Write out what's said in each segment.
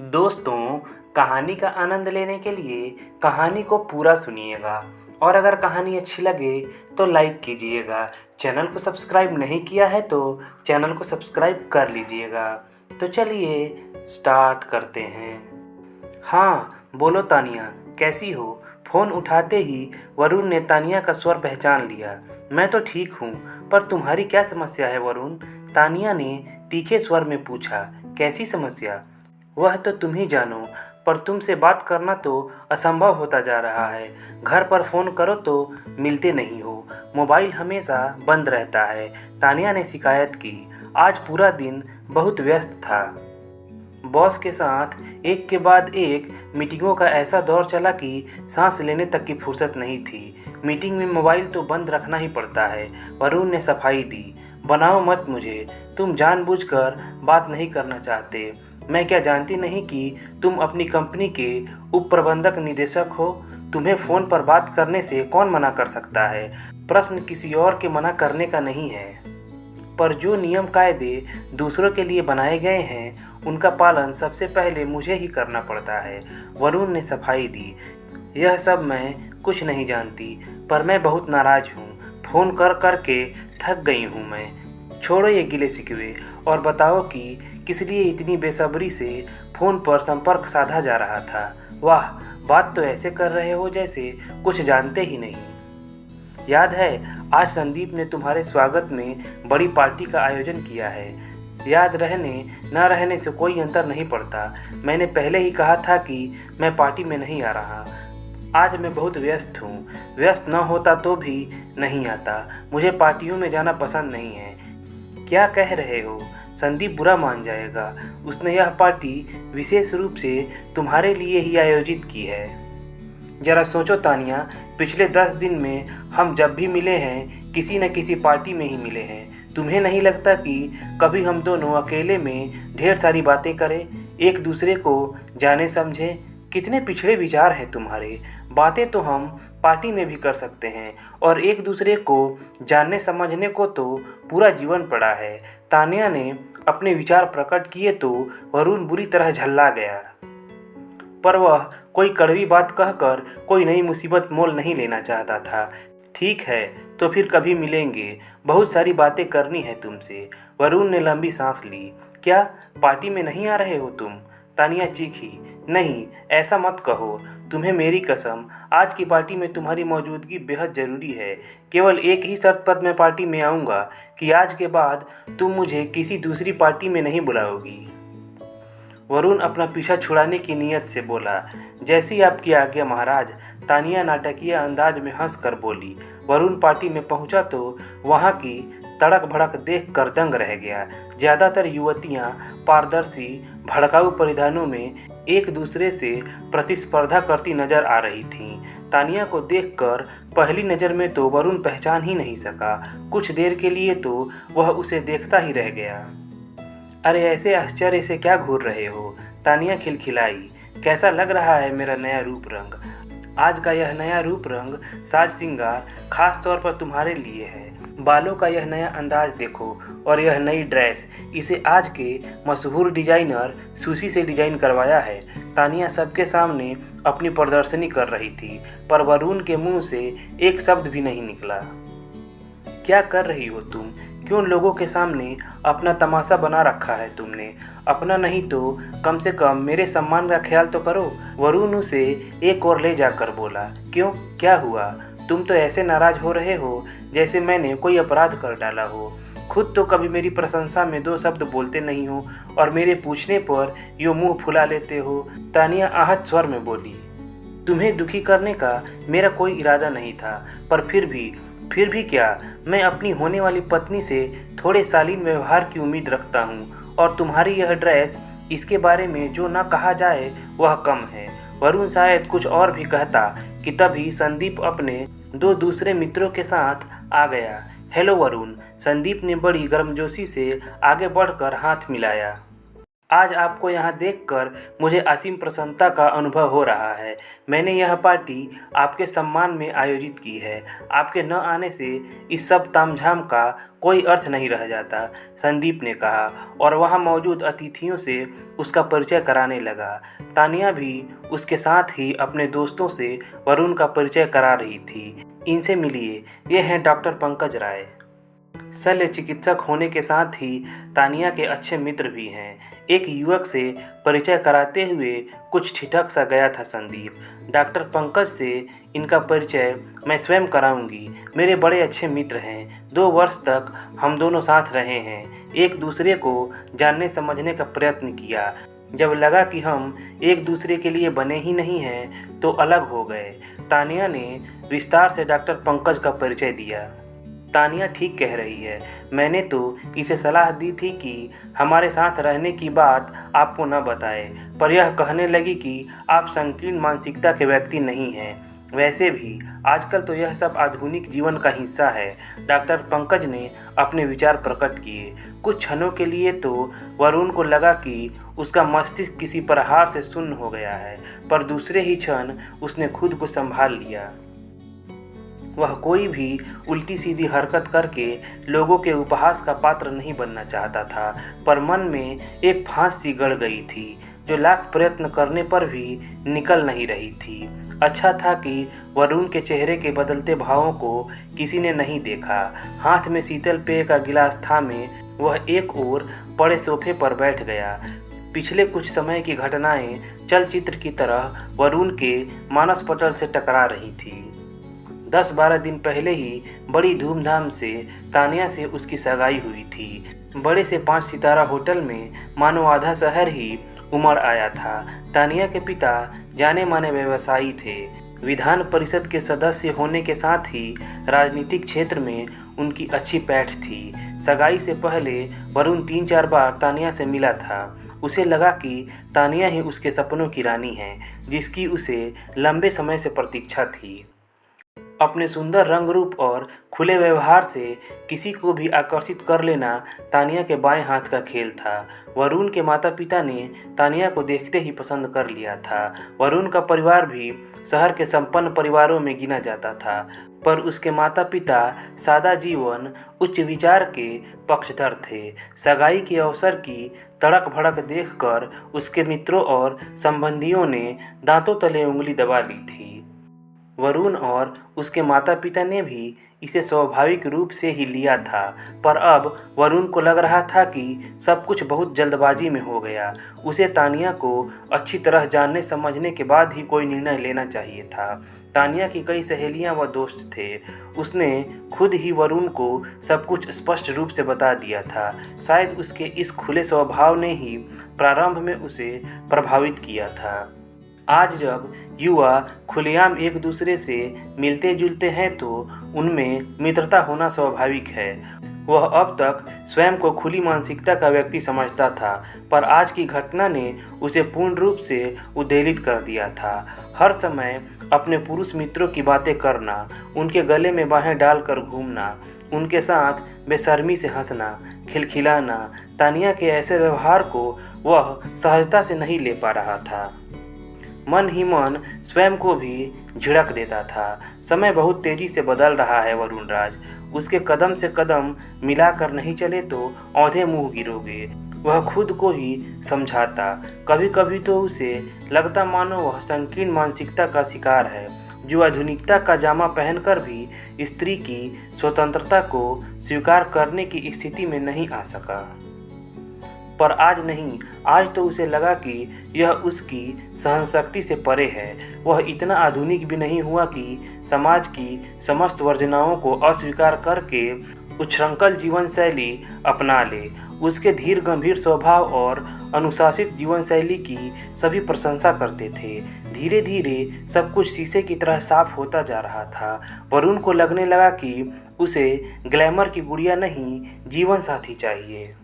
दोस्तों, कहानी का आनंद लेने के लिए कहानी को पूरा सुनिएगा और अगर कहानी अच्छी लगे तो लाइक कीजिएगा। चैनल को सब्सक्राइब नहीं किया है तो चैनल को सब्सक्राइब कर लीजिएगा। तो चलिए स्टार्ट करते हैं। हाँ, बोलो तानिया, कैसी हो? फ़ोन उठाते ही वरुण ने तानिया का स्वर पहचान लिया। मैं तो ठीक हूँ, पर तुम्हारी क्या समस्या है वरुण? तानिया ने तीखे स्वर में पूछा। कैसी समस्या? वह तो तुम ही जानो, पर तुमसे बात करना तो असंभव होता जा रहा है। घर पर फ़ोन करो तो मिलते नहीं हो, मोबाइल हमेशा बंद रहता है। तानिया ने शिकायत की। आज पूरा दिन बहुत व्यस्त था। बॉस के साथ एक के बाद एक मीटिंगों का ऐसा दौर चला कि सांस लेने तक की फुर्सत नहीं थी। मीटिंग में मोबाइल तो बंद रखना ही पड़ता है। वरुण ने सफाई दी। बनाओ मत मुझे, तुम जानबूझकर बात नहीं करना चाहते। मैं क्या जानती नहीं कि तुम अपनी कंपनी के उप प्रबंधक निदेशक हो? तुम्हें फ़ोन पर बात करने से कौन मना कर सकता है? प्रश्न किसी और के मना करने का नहीं है, पर जो नियम कायदे दूसरों के लिए बनाए गए हैं उनका पालन सबसे पहले मुझे ही करना पड़ता है। वरुण ने सफाई दी। यह सब मैं कुछ नहीं जानती, पर मैं बहुत नाराज़ हूँ। फ़ोन कर कर के थक गई हूँ मैं। छोड़ो ये गिले शिकवे और बताओ कि किस लिए इतनी बेसब्री से फ़ोन पर संपर्क साधा जा रहा था। वाह, बात तो ऐसे कर रहे हो जैसे कुछ जानते ही नहीं। याद है, आज संदीप ने तुम्हारे स्वागत में बड़ी पार्टी का आयोजन किया है। याद रहने न रहने से कोई अंतर नहीं पड़ता। मैंने पहले ही कहा था कि मैं पार्टी में नहीं आ रहा। आज मैं बहुत व्यस्त हूँ। व्यस्त न होता तो भी नहीं आता। मुझे पार्टियों में जाना पसंद नहीं है। क्या कह रहे हो? संदीप बुरा मान जाएगा। उसने यह पार्टी विशेष रूप से तुम्हारे लिए ही आयोजित की है। जरा सोचो तानिया, पिछले 10 दिन में हम जब भी मिले हैं किसी न किसी पार्टी में ही मिले हैं। तुम्हें नहीं लगता कि कभी हम दोनों अकेले में ढेर सारी बातें करें, एक दूसरे को जाने समझें? कितने पिछड़े विचार हैं तुम्हारे। बातें तो हम पार्टी में भी कर सकते हैं और एक दूसरे को जानने समझने को तो पूरा जीवन पड़ा है। तानिया ने अपने विचार प्रकट किए तो वरुण बुरी तरह झल्ला गया, पर वह कोई कड़वी बात कहकर कोई नई मुसीबत मोल नहीं लेना चाहता था। ठीक है, तो फिर कभी मिलेंगे। बहुत सारी बातें करनी है तुमसे। वरुण ने लंबी सांस ली। क्या पार्टी में नहीं आ रहे हो तुम? तानिया चीखी। नहीं, ऐसा मत कहो। तुम्हें मेरी कसम, आज की पार्टी में तुम्हारी मौजूदगी बेहद ज़रूरी है। केवल एक ही शर्त पर मैं पार्टी में आऊँगा कि आज के बाद तुम मुझे किसी दूसरी पार्टी में नहीं बुलाओगी। वरुण अपना पीछा छुड़ाने की नीयत से बोला। जैसी आपकी आज्ञा महाराज। तानिया नाटकीय अंदाज में हंस कर बोली। वरुण पार्टी में पहुंचा तो वहां की तड़क भड़क देख कर दंग रह गया। ज़्यादातर युवतियां पारदर्शी भड़काऊ परिधानों में एक दूसरे से प्रतिस्पर्धा करती नजर आ रही थीं। तानिया को देखकर पहली नज़र में तो वरुण पहचान ही नहीं सका। कुछ देर के लिए तो वह उसे देखता ही रह गया। अरे, ऐसे आश्चर्य से क्या घूर रहे हो? तानिया खिलखिलाई। कैसा लग रहा है मेरा नया रूप रंग? आज का यह नया रूप रंग साज सिंगार खास तौर पर तुम्हारे लिए है। बालों का यह नया अंदाज देखो और यह नई ड्रेस, इसे आज के मशहूर डिजाइनर सुशी से डिजाइन करवाया है। तानिया सबके सामने अपनी प्रदर्शनी कर रही थी, पर वरुण के मुंह से एक शब्द भी नहीं निकला। क्या कर रही हो तुम? क्यों लोगों के सामने अपना तमाशा बना रखा है तुमने? अपना नहीं तो कम से कम मेरे सम्मान का ख्याल तो करो। वरुण उसे एक और ले जाकर बोला। क्यों, क्या हुआ? तुम तो ऐसे नाराज हो रहे हो जैसे मैंने कोई अपराध कर डाला हो। खुद तो कभी मेरी प्रशंसा में 2 शब्द बोलते नहीं हो और मेरे पूछने पर यूँ मुंह फुला लेते हो। तानिया आहत स्वर में बोली। तुम्हें दुखी करने का मेरा कोई इरादा नहीं था, पर फिर भी क्या, मैं अपनी होने वाली पत्नी से थोड़े शालीन व्यवहार की उम्मीद रखता हूँ और तुम्हारी यह ड्रेस, इसके बारे में जो न कहा जाए वह कम है। वरुण शायद कुछ और भी कहता कि तभी संदीप अपने 2 दूसरे मित्रों के साथ आ गया। हेलो वरुण। संदीप ने बड़ी गर्मजोशी से आगे बढ़कर हाथ मिलाया। आज आपको यहाँ देखकर मुझे असीम प्रसन्नता का अनुभव हो रहा है। मैंने यह पार्टी आपके सम्मान में आयोजित की है। आपके न आने से इस सब तामझाम का कोई अर्थ नहीं रह जाता, संदीप ने कहा और वहाँ मौजूद अतिथियों से उसका परिचय कराने लगा। तानिया भी उसके साथ ही अपने दोस्तों से वरुण का परिचय करा रही थी। इनसे मिलिए, ये हैं डॉक्टर पंकज राय। शल्य चिकित्सक होने के साथ ही तानिया के अच्छे मित्र भी हैं। एक युवक से परिचय कराते हुए कुछ ठिठक सा गया था संदीप। डॉक्टर पंकज से इनका परिचय मैं स्वयं कराऊंगी। मेरे बड़े अच्छे मित्र हैं। 2 वर्ष तक हम दोनों साथ रहे हैं। एक दूसरे को जानने समझने का प्रयत्न किया। जब लगा कि हम एक दूसरे के लिए बने ही नहीं हैं तो अलग हो गए। तानिया ने विस्तार से डॉक्टर पंकज का परिचय दिया। तानिया ठीक कह रही है। मैंने तो इसे सलाह दी थी कि हमारे साथ रहने की बात आपको न बताए, पर यह कहने लगी कि आप संकीर्ण मानसिकता के व्यक्ति नहीं हैं। वैसे भी आजकल तो यह सब आधुनिक जीवन का हिस्सा है। डॉक्टर पंकज ने अपने विचार प्रकट किए। कुछ क्षणों के लिए तो वरुण को लगा कि उसका मस्तिष्क किसी प्रहार से शून्य हो गया है, पर दूसरे ही क्षण उसने खुद को संभाल लिया। वह कोई भी उल्टी सीधी हरकत करके लोगों के उपहास का पात्र नहीं बनना चाहता था, पर मन में एक फांस सी गड़ गई थी जो लाख प्रयत्न करने पर भी निकल नहीं रही थी। अच्छा था कि वरुण के चेहरे के बदलते भावों को किसी ने नहीं देखा। हाथ में शीतल पेय का गिलास थामे वह एक ओर पड़े सोफे पर बैठ गया। पिछले कुछ समय की घटनाएं चलचित्र की तरह वरुण के मानस पटल से टकरा रही थी। 10-12 दिन पहले ही बड़ी धूमधाम से तानिया से उसकी सगाई हुई थी। बड़े से 5 सितारा होटल में मानो आधा शहर ही उमड़ आया था। तानिया के पिता जाने माने व्यवसायी थे। विधान परिषद के सदस्य होने के साथ ही राजनीतिक क्षेत्र में उनकी अच्छी पैठ थी। सगाई से पहले वरुण 3-4 बार तानिया से मिला था। उसे लगा कि तानिया ही उसके सपनों की रानी है, जिसकी उसे लंबे समय से प्रतीक्षा थी। अपने सुंदर रंग रूप और खुले व्यवहार से किसी को भी आकर्षित कर लेना तानिया के बाएं हाथ का खेल था। वरुण के माता पिता ने तानिया को देखते ही पसंद कर लिया था। वरुण का परिवार भी शहर के संपन्न परिवारों में गिना जाता था, पर उसके माता पिता सादा जीवन उच्च विचार के पक्षधर थे। सगाई के अवसर की तड़क भड़क देखकर उसके मित्रों और संबंधियों ने दांतों तले उंगली दबा ली थी। वरुण और उसके माता पिता ने भी इसे स्वाभाविक रूप से ही लिया था, पर अब वरुण को लग रहा था कि सब कुछ बहुत जल्दबाजी में हो गया। उसे तानिया को अच्छी तरह जानने समझने के बाद ही कोई निर्णय लेना चाहिए था। तानिया की कई सहेलियां व दोस्त थे। उसने खुद ही वरुण को सब कुछ स्पष्ट रूप से बता दिया था। शायद उसके इस खुले स्वभाव ने ही प्रारंभ में उसे प्रभावित किया था। आज जब युवा खुलेआम एक दूसरे से मिलते जुलते हैं तो उनमें मित्रता होना स्वाभाविक है। वह अब तक स्वयं को खुली मानसिकता का व्यक्ति समझता था, पर आज की घटना ने उसे पूर्ण रूप से उद्वेलित कर दिया था। हर समय अपने पुरुष मित्रों की बातें करना, उनके गले में बाहें डालकर घूमना, उनके साथ बेशर्मी से हंसना, खिलखिलाना, तानिया के ऐसे व्यवहार को वह सहजता से नहीं ले पा रहा था। मन ही मन स्वयं को भी झिड़क देता था। समय बहुत तेजी से बदल रहा है वरुण राज। उसके कदम से कदम मिलाकर नहीं चले तो औंधे मुंह गिरोगे, वह खुद को ही समझाता। कभी कभी तो उसे लगता मानो वह संकीर्ण मानसिकता का शिकार है, जो आधुनिकता का जामा पहनकर भी स्त्री की स्वतंत्रता को स्वीकार करने की स्थिति में नहीं आ सका। पर आज नहीं, आज तो उसे लगा कि यह उसकी सहनशक्ति से परे है। वह इतना आधुनिक भी नहीं हुआ कि समाज की समस्त वर्जनाओं को अस्वीकार करके उच्छृंखल जीवन शैली अपना ले। उसके धीर गंभीर स्वभाव और अनुशासित जीवन शैली की सभी प्रशंसा करते थे। धीरे धीरे सब कुछ शीशे की तरह साफ होता जा रहा था। वरुण को लगने लगा कि उसे ग्लैमर की गुड़िया नहीं, जीवन साथी चाहिए,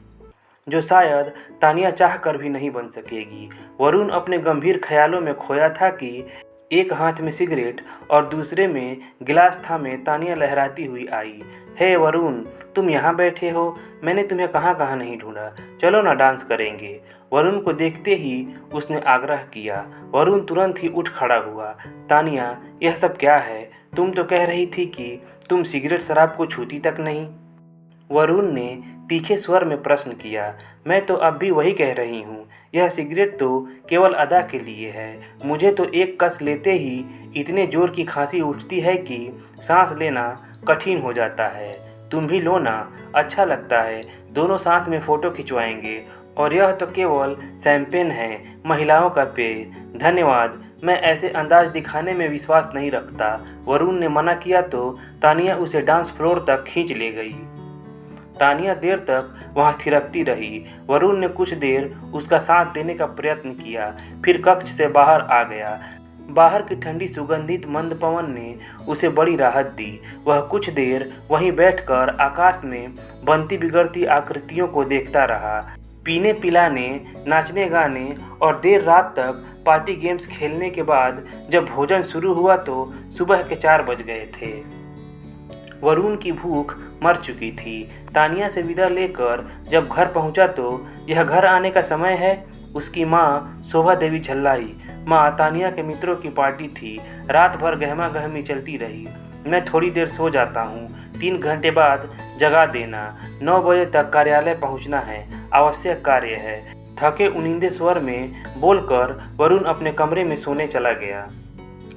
जो शायद तानिया चाह कर भी नहीं बन सकेगी। वरुण अपने गंभीर ख्यालों में खोया था कि एक हाथ में सिगरेट और दूसरे में गिलास थामे तानिया लहराती हुई आई। हे वरुण, तुम यहाँ बैठे हो? मैंने तुम्हें कहाँ कहाँ नहीं ढूंढा। चलो ना, डांस करेंगे। वरुण को देखते ही उसने आग्रह किया। वरुण तुरंत ही उठ खड़ा हुआ। तानिया, यह सब क्या है? तुम तो कह रही थी कि तुम सिगरेट शराब को छूती तक नहीं। वरुण ने तीखे स्वर में प्रश्न किया। मैं तो अब भी वही कह रही हूँ। यह सिगरेट तो केवल अदा के लिए है। मुझे तो एक कस लेते ही इतने जोर की खांसी उठती है कि सांस लेना कठिन हो जाता है। तुम भी लो ना, अच्छा लगता है। दोनों साथ में फ़ोटो खिंचवाएंगे। और यह तो केवल शैंपेन है, महिलाओं का पेय। धन्यवाद, मैं ऐसे अंदाज दिखाने में विश्वास नहीं रखता। वरुण ने मना किया तो तानिया उसे डांस फ्लोर तक खींच ले गई। तानिया देर तक वहाँ थिरकती रही। वरुण ने कुछ देर उसका साथ देने का प्रयत्न किया, फिर कक्ष से बाहर आ गया। बाहर की ठंडी सुगंधित मंद पवन ने उसे बड़ी राहत दी। वह कुछ देर वहीं बैठकर आकाश में बनती बिगड़ती आकृतियों को देखता रहा। पीने पिलाने, नाचने गाने और देर रात तक पार्टी गेम्स खेलने के बाद जब भोजन शुरू हुआ तो सुबह के 4 बज गए थे। वरुण की भूख मर चुकी थी। तानिया से विदा लेकर जब घर पहुंचा तो यह घर आने का समय है। उसकी माँ शोभा देवी झल्लाई। माँ, तानिया के मित्रों की पार्टी थी। रात भर गहमा गहमी चलती रही। मैं थोड़ी देर सो जाता हूँ। 3 घंटे बाद जगा देना। 9 बजे तक कार्यालय पहुँचना है। आवश्यक कार्य है। थके उनिंदे स्वर में बोलकर वरुण अपने कमरे में सोने चला गया।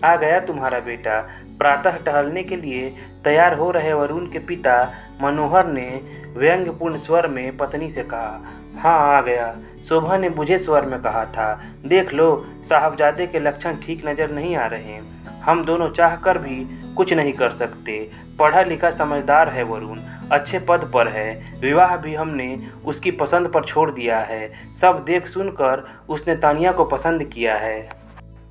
आ गया तुम्हारा बेटा। प्रातः टहलने के लिए तैयार हो रहे वरुण के पिता मनोहर ने व्यंग्यपूर्ण स्वर में पत्नी से कहा। हाँ, आ गया, शोभा ने बुझे स्वर में कहा था। देख लो, साहबजादे के लक्षण ठीक नजर नहीं आ रहे। हम दोनों चाहकर भी कुछ नहीं कर सकते। पढ़ा लिखा समझदार है वरुण, अच्छे पद पर है। विवाह भी हमने उसकी पसंद पर छोड़ दिया है। सब देख सुनकर उसने तानिया को पसंद किया है।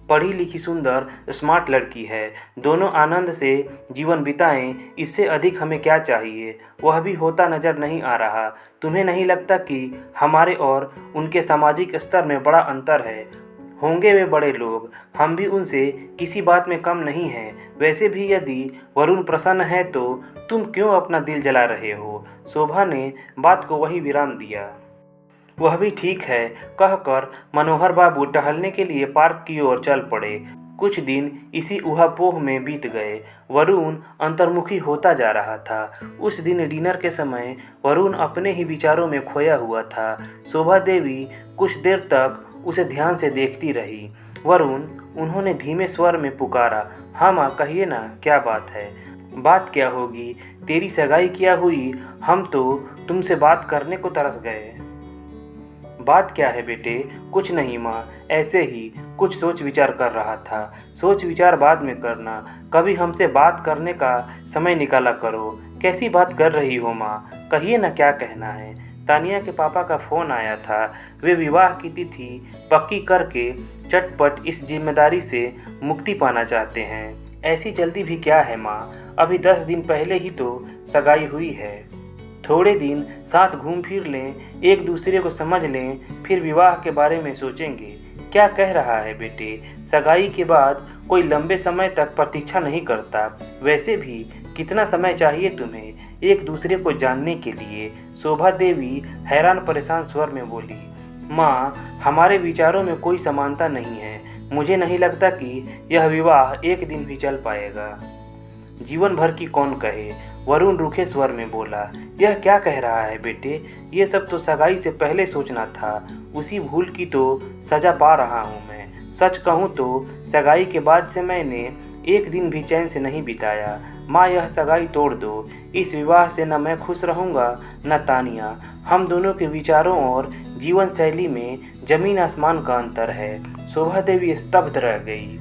पढ़ी लिखी सुंदर स्मार्ट लड़की है। दोनों आनंद से जीवन बिताएं, इससे अधिक हमें क्या चाहिए? वह भी होता नजर नहीं आ रहा। तुम्हें नहीं लगता कि हमारे और उनके सामाजिक स्तर में बड़ा अंतर है? होंगे वे बड़े लोग, हम भी उनसे किसी बात में कम नहीं हैं। वैसे भी यदि वरुण प्रसन्न है तो तुम क्यों अपना दिल जला रहे हो? शोभा ने बात को वही विराम दिया। वह भी ठीक है, कहकर मनोहर बाबू टहलने के लिए पार्क की ओर चल पड़े। कुछ दिन इसी ऊहापोह में बीत गए। वरुण अंतर्मुखी होता जा रहा था। उस दिन डिनर के समय वरुण अपने ही विचारों में खोया हुआ था। शोभा देवी कुछ देर तक उसे ध्यान से देखती रही। वरुण, उन्होंने धीमे स्वर में पुकारा। हाँ माँ, कहिए ना, क्या बात है? बात क्या होगी, तेरी सगाई क्या हुई? हम तो तुमसे बात करने को तरस गए। बात क्या है बेटे? कुछ नहीं माँ, ऐसे ही कुछ सोच विचार कर रहा था। सोच विचार बाद में करना, कभी हमसे बात करने का समय निकाला करो। कैसी बात कर रही हो माँ? कहिए ना, क्या कहना है? तानिया के पापा का फ़ोन आया था। वे विवाह की तिथि पक्की करके चटपट इस जिम्मेदारी से मुक्ति पाना चाहते हैं। ऐसी जल्दी भी क्या है माँ? अभी 10 दिन पहले ही तो सगाई हुई है। थोड़े दिन साथ घूम फिर लें, एक दूसरे को समझ लें, फिर विवाह के बारे में सोचेंगे। क्या कह रहा है बेटे? सगाई के बाद कोई लंबे समय तक प्रतीक्षा नहीं करता। वैसे भी कितना समय चाहिए तुम्हें एक दूसरे को जानने के लिए? शोभा देवी हैरान परेशान स्वर में बोली। माँ, हमारे विचारों में कोई समानता नहीं है। मुझे नहीं लगता कि यह विवाह एक दिन भी चल पाएगा। जीवन भर की कौन कहे? वरुण रूखे स्वर में बोला। यह क्या कह रहा है बेटे? ये सब तो सगाई से पहले सोचना था। उसी भूल की तो सजा पा रहा हूँ मैं। सच कहूँ तो सगाई के बाद से मैंने एक दिन भी चैन से नहीं बिताया। माँ, यह सगाई तोड़ दो। इस विवाह से न मैं खुश रहूँगा न तानिया। हम दोनों के विचारों और जीवन शैली में जमीन आसमान का अंतर है। शोभा देवी स्तब्ध रह गई।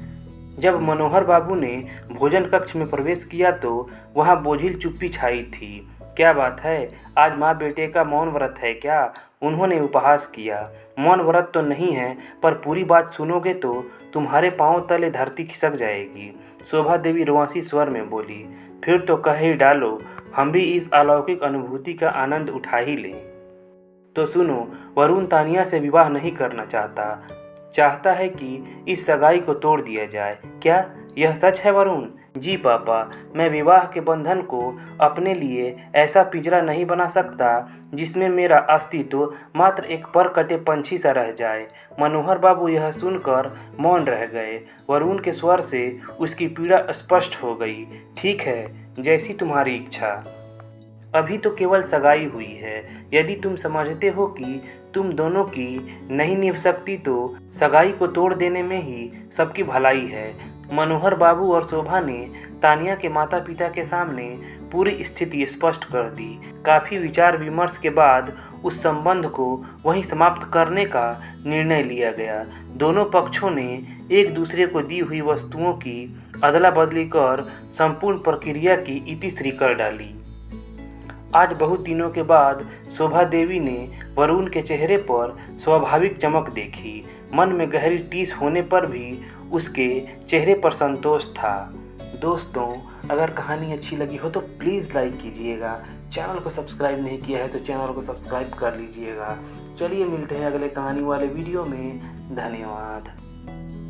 जब मनोहर बाबू ने भोजन कक्ष में प्रवेश किया तो वहाँ बोझिल चुप्पी छाई थी। क्या बात है, आज माँ बेटे का मौन व्रत है क्या? उन्होंने उपहास किया। मौन व्रत तो नहीं है, पर पूरी बात सुनोगे तो तुम्हारे पांव तले धरती खिसक जाएगी। शोभा देवी रुआंसी स्वर में बोली। फिर तो कह ही डालो, हम भी इस अलौकिक अनुभूति का आनंद उठा ही लें। तो सुनो, वरुण तानिया से विवाह नहीं करना चाहता। चाहता है कि इस सगाई को तोड़ दिया जाए। क्या यह सच है वरुण? जी पापा, मैं विवाह के बंधन को अपने लिए ऐसा पिंजरा नहीं बना सकता जिसमें मेरा अस्तित्व मात्र एक पर कटे पंछी सा रह जाए। मनोहर बाबू यह सुनकर मौन रह गए। वरुण के स्वर से उसकी पीड़ा स्पष्ट हो गई। ठीक है, जैसी तुम्हारी इच्छा। अभी तो केवल सगाई हुई है। यदि तुम समझते हो कि तुम दोनों की नहीं निभ सकती तो सगाई को तोड़ देने में ही सबकी भलाई है। मनोहर बाबू और शोभा ने तानिया के माता पिता के सामने पूरी स्थिति स्पष्ट कर दी। काफ़ी विचार विमर्श के बाद उस संबंध को वहीं समाप्त करने का निर्णय लिया गया। दोनों पक्षों ने एक दूसरे को दी हुई वस्तुओं की अदला बदली कर संपूर्ण प्रक्रिया की इतिश्री कर डाली। आज बहुत दिनों के बाद शोभा देवी ने वरुण के चेहरे पर स्वाभाविक चमक देखी। मन में गहरी टीस होने पर भी उसके चेहरे पर संतोष था। दोस्तों, अगर कहानी अच्छी लगी हो तो प्लीज़ लाइक कीजिएगा। चैनल को सब्सक्राइब नहीं किया है तो चैनल को सब्सक्राइब कर लीजिएगा। चलिए मिलते हैं अगले कहानी वाले वीडियो में। धन्यवाद।